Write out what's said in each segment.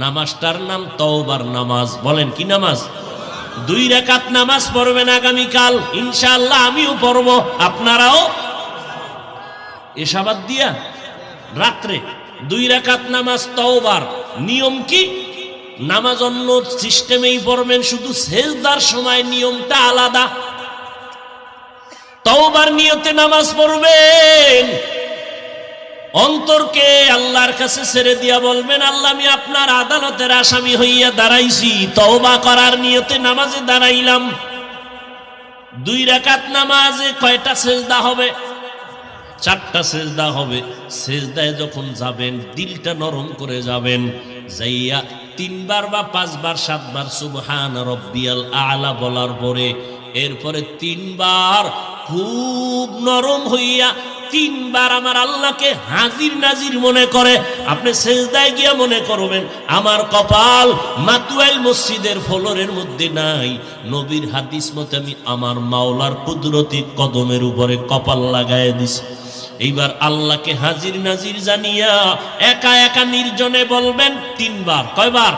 নামাজটার নাম তওবার নামাজ। বলেন কি নামাজ? 2 রাকাত নামাজ পড়বেন আগামীকাল ইনশাআল্লাহ, আমিও পড়ব, আপনারাও। এশাবাদ দিয়া রাত্রে 2 রাকাত নামাজ তওবার। নিয়ম কি? নামাজ অন্য সিস্টেমেই পড়বেন, শুধু সেজদার সময় নিয়মটা আলাদা। তওবার নিয়তে নামাজ পড়বেন, অন্তরকে আল্লাহর কাছে ছেড়ে দিয়া বলবেন, আল্লাহ আমি আপনার আদালতের আসামি হইয়া দাঁড়াইছি, তওবা করার নিয়তে নামাজে দাঁড়াইলাম। 2 রাকাত নামাজে কয়টা সেজদা হবে? 4টা সেজদা হবে। সেজদায় যখন যাবেন দিলটা নরম করে যাবেন, যাইয়া 3 বার বা 5 বার 7 বার সুবহান রব্বিয়াল আলা বলার পরে এরপরে 3 বার খুব নরম হইয়া 3 বার আমার আল্লাহকে হাজির নাজির মনে করে আপনি সেজদায় গিয়া মনে করবেন, আমার কপাল মাতুয়াইল মসজিদের ফ্লোরের মধ্যে নাই, নবীর হাদিস মতে আমি আমার মাওলার কুদরতি কদমের উপরে কপাল লাগায় দিছি। এইবার আল্লাহকে হাজির নাজির জানিয়া একা একা নির্জনে বলবেন 3 বার। কয়বার?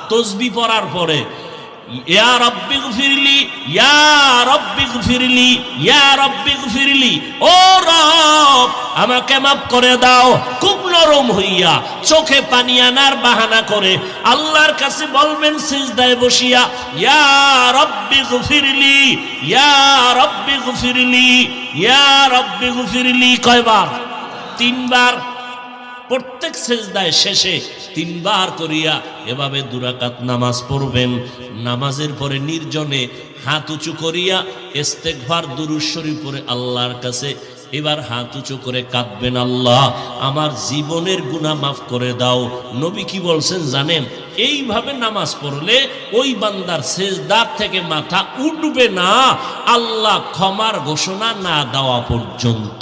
তাসবিহ পড়ার পরে ইয়া রাব্বি গফিরলি, ইয়া রাব্বি গফিরলি, ইয়া রাব্বি গফিরলি, ও রব আমাকে মাফ করে দাও। খুব নরম হইয়া চোখে পানি আনার বাহানা করে আল্লাহর কাছে বলবেন সিজদায় বসিয়া, ইয়া রাব্বি গফিরলি, ইয়া রাব্বি গফিরলি, ইয়া রাব্বি গফিরলি। কয়বার? 3 বার। প্রত্যেক সেজদায় শেষে 3 বার করিয়া এভাবে 2 রাকাত নামাজ পড়বেন। নামাজের পরে নির্জনে হাত উঁচু করিয়া ইস্তেগফার দুরূদ শরীফ পড়ে আল্লাহর কাছে এবার হাত উঁচু করে কাঁদবেন, আল্লাহ আমার জীবনের গুনাহ মাফ করে দাও। নবী কি বলছেন জানেন? এইভাবে নামাজ পড়লে ওই বান্দার সেজদার থেকে মাথা উঠবে না আল্লাহ ক্ষমার ঘোষণা না দেওয়া পর্যন্ত।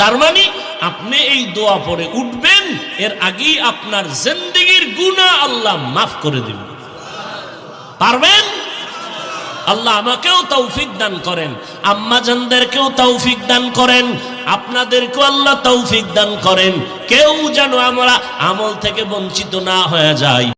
তার মানে আপনি এই দোয়া পড়ে উঠবেন, এর আগেই আপনার জিন্দেগীর গুনাহ আল্লাহ মাফ করে দিবেন। পারবেন? আল্লাহ আমাকেও তৌফিক দান করেন, আম্মা জানদেরকেও তৌফিক দান করেন, আপনাদেরকেও আল্লাহ তৌফিক দান করেন। কেউ যেন আমরা আমল থেকে বঞ্চিত না হয়ে যায়।